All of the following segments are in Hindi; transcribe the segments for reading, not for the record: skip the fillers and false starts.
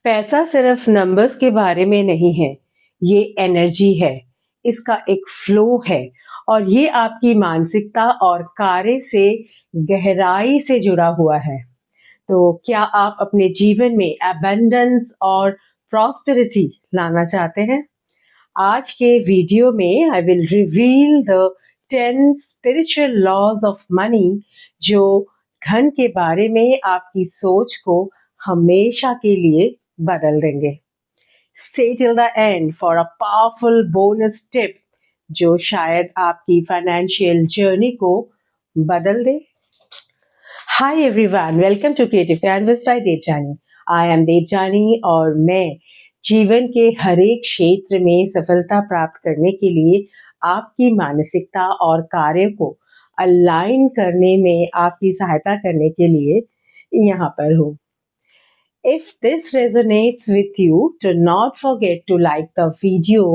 पैसा सिर्फ नंबर्स के बारे में नहीं है, ये एनर्जी है, इसका एक फ्लो है और ये आपकी मानसिकता और कार्य से गहराई से जुड़ा हुआ है। तो क्या आप अपने जीवन में अबंडेंस और प्रॉस्पेरिटी लाना चाहते हैं? आज के वीडियो में I will reveal the 10 spiritual laws of money जो धन के बारे में आपकी सोच को हमेशा के लिए बदल देंगे। Stay till the end for a powerful bonus tip जो शायद आपकी फाइनेंशियल जर्नी को बदल दे। Hi everyone, welcome to Creative Canvas by Devyani. I am Devyani और मैं जीवन के हर एक क्षेत्र में सफलता प्राप्त करने के लिए आपकी मानसिकता और कार्य को अलाइन करने में आपकी सहायता करने के लिए यहाँ पर हूँ। If this resonates with you, do not forget to like the video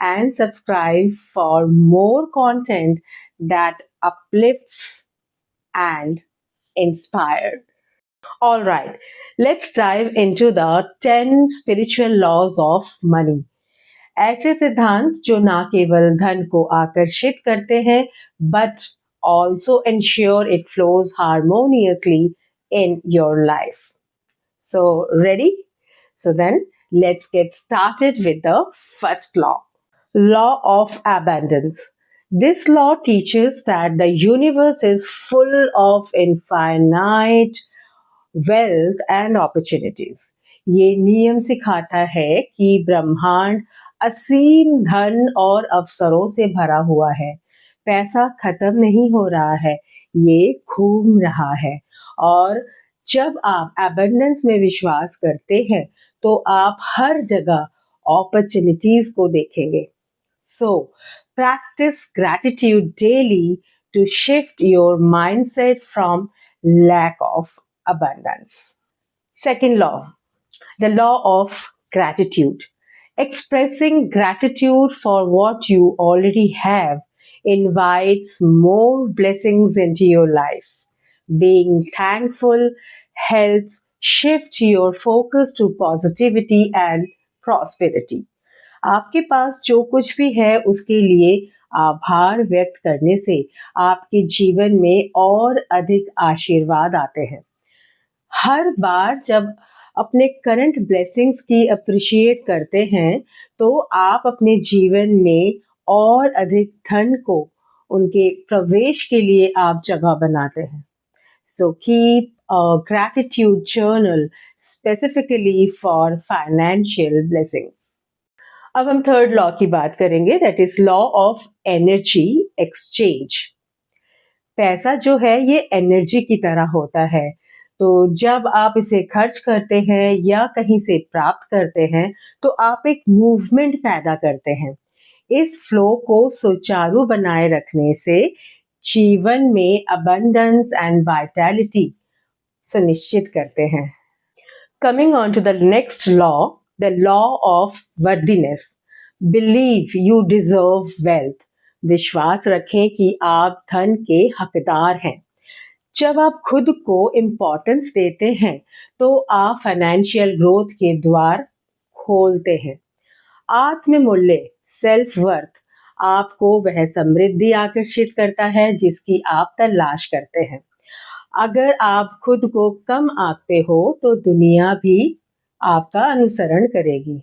and subscribe for more content that uplifts and inspires. All right, let's dive into the 10 spiritual laws of money. ऐसे सिद्धांत जो ना केवल धन को आकर्षित करते हैं but also ensure it flows harmoniously in your life. So, ready? So then, let's get started with the first law. Law of abundance. This law teaches that the universe is full of infinite wealth and opportunities. ये नियम सिखाता है कि ब्रह्मांड असीम धन और अवसरों से भरा हुआ है। पैसा खत्म नहीं हो रहा है, ये घूम रहा है। और जब आप एबंडेंस में विश्वास करते हैं तो आप हर जगह अपॉर्चुनिटीज को देखेंगे। So, practice gratitude daily to shift your mindset from lack of abundance. Second law, the law of gratitude. Expressing gratitude for what you already have invites more blessings into your life. Being thankful helps shift your focus to positivity and prosperity. आपके पास जो कुछ भी है उसके लिए आभार व्यक्त करने से आपके जीवन में और अधिक आशीर्वाद आते हैं। हर बार जब अपने करंट ब्लेसिंग्स की अप्रिशिएट करते हैं तो आप अपने जीवन में और अधिक धन को उनके प्रवेश के लिए आप जगह बनाते हैं। So keep a gratitude journal specifically for financial blessings. अब हम थर्ड लॉ की बात करेंगे, that is law of energy exchange. पैसा जो है ये एनर्जी की तरह होता है, तो जब आप इसे खर्च करते हैं या कहीं से प्राप्त करते हैं तो आप एक मूवमेंट पैदा करते हैं। इस फ्लो को सुचारू बनाए रखने से जीवन में अबंडेंस एंड वाइटैलिटी सुनिश्चित करते हैं। Coming on to the next law, the law of worthiness. Believe you deserve wealth. विश्वास रखें कि आप धन के हकदार हैं। जब आप खुद को इम्पोर्टेंस देते हैं तो आप फाइनेंशियल ग्रोथ के द्वार खोलते हैं। आत्ममूल्य सेल्फ वर्थ आपको वह समृद्धि आकर्षित करता है जिसकी आप तलाश करते हैं। अगर आप खुद को कम आंकते हो तो दुनिया भी आपका अनुसरण करेगी।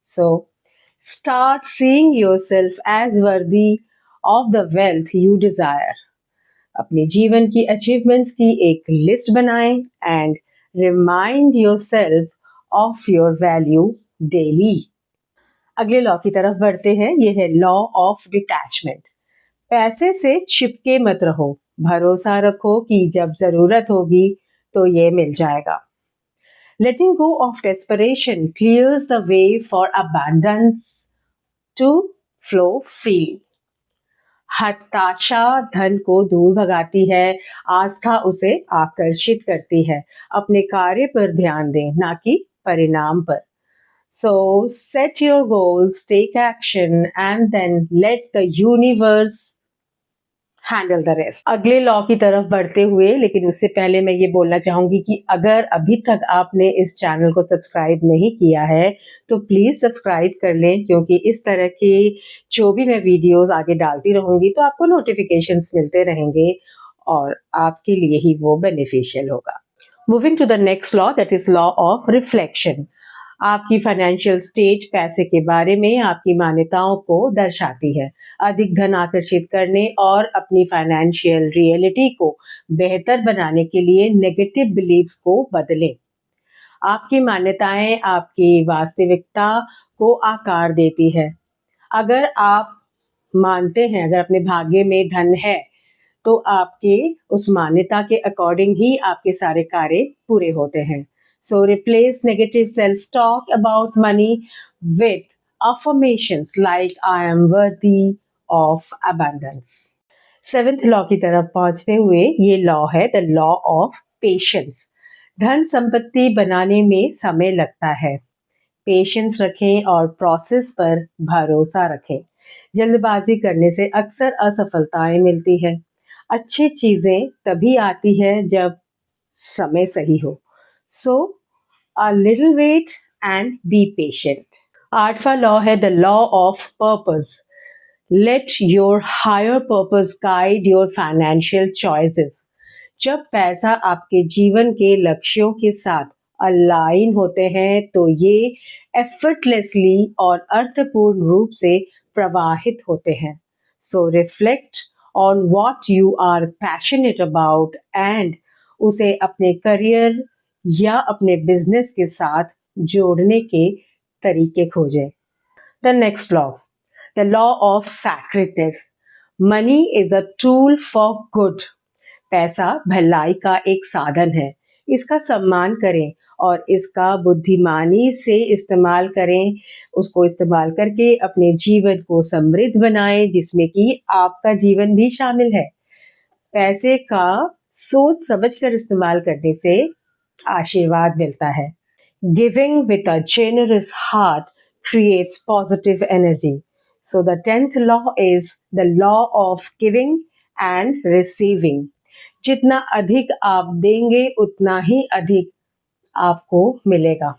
So, start seeing yourself as worthy of the wealth you desire. अपने जीवन की अचीवमेंट्स की एक लिस्ट बनाएं and remind yourself of your value daily. अगले लॉ की तरफ बढ़ते हैं, ये है लॉ ऑफ डिटैचमेंट। पैसे से चिपके मत रहो, भरोसा रखो कि जब जरूरत होगी तो ये मिल जाएगा। Letting go of desperation clears the way for abundance to flow freely. हताशा धन को दूर भगाती है, आस्था उसे आकर्षित करती है। अपने कार्य पर ध्यान दें, ना कि परिणाम पर। So set your goals, take action, and then let the universe handle the rest. अगले लॉ की तरफ बढ़ते हुए, लेकिन उससे पहले मैं ये बोलना चाहूंगी कि अगर अभी तक आपने इस चैनल को सब्सक्राइब नहीं किया है तो प्लीज सब्सक्राइब कर लें, क्योंकि इस तरह की जो भी मैं वीडियोस आगे डालती रहूंगी तो आपको नोटिफिकेशंस मिलते रहेंगे और आपके लिए ही वो बेनिफिशियल होगा। Moving to the next law, that is law of reflection. आपकी फाइनेंशियल स्टेट पैसे के बारे में आपकी मान्यताओं को दर्शाती है। अधिक धन आकर्षित करने और अपनी फाइनेंशियल रियलिटी को बेहतर बनाने के लिए नेगेटिव बिलीव्स को बदलें। आपकी मान्यताएं आपकी वास्तविकता को आकार देती है। अगर आप मानते हैं, अगर अपने भाग्य में धन है तो आपके उस मान्यता के अकॉर्डिंग ही आपके सारे कार्य पूरे होते हैं। So replace negative self-talk about money with affirmations like I am worthy of abundance. Seventh law की तरफ पहुंचते हुए ये लॉ है द लॉ ऑफ पेशेंस। धन संपत्ति बनाने में समय लगता है। पेशेंस रखें और प्रोसेस पर भरोसा रखें। जल्दबाजी करने से अक्सर असफलताएं मिलती है। अच्छी चीजें तभी आती है जब समय सही हो। So, a little wait and be patient. आठवां लॉ है the law of purpose. Let your higher purpose guide your financial choices. जब पैसा आपके जीवन के लक्ष्यों के साथ अलाइन होते हैं तो ये एफर्टलेसली और अर्थपूर्ण रूप से प्रवाहित होते हैं। So reflect on what you are passionate about and उसे अपने करियर या अपने बिजनेस के साथ जोड़ने के तरीके खोजें। The next law, the law of sacredness. Money is a tool for good. पैसा भलाई का एक साधन है। इसका सम्मान करें और इसका बुद्धिमानी से इस्तेमाल करें। उसको इस्तेमाल करके अपने जीवन को समृद्ध बनाएं, जिसमें कि आपका जीवन भी शामिल है। पैसे का सोच समझकर इस्तेमाल करने से आशीर्वाद मिलता है। Giving with a generous heart creates positive energy. So the 10th law is the law of giving and receiving. जितना अधिक आप देंगे उतना ही अधिक आपको मिलेगा।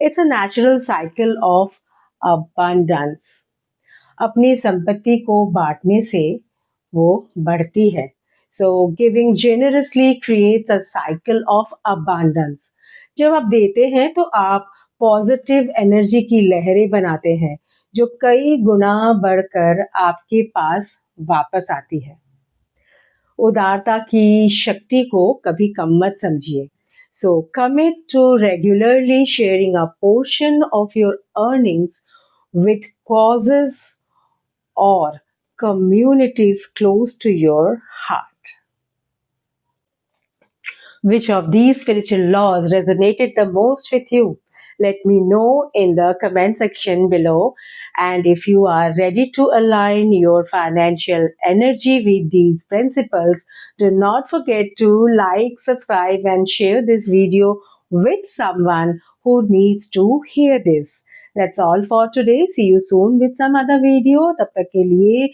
It's a natural cycle of abundance. अपनी संपत्ति को बांटने से वो बढ़ती है। So giving generously creates a cycle of abundance. जब आप देते हैं तो आप पॉजिटिव एनर्जी की लहरें बनाते हैं जो कई गुना बढ़कर आपके पास वापस आती है। उदारता की शक्ति को कभी कम मत समझिए। So commit to regularly sharing a portion of your earnings with causes or communities close to your heart. Which of these spiritual laws resonated the most with you? Let me know in the comment section below. And if you are ready to align your financial energy with these principles, do not forget to like, subscribe, and share this video with someone who needs to hear this. That's all for today. See you soon with some other video. तब तक के लिए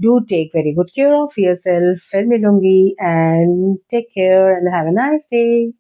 do take very good care of yourself. फिर मिलूंगी and take care and have a nice day.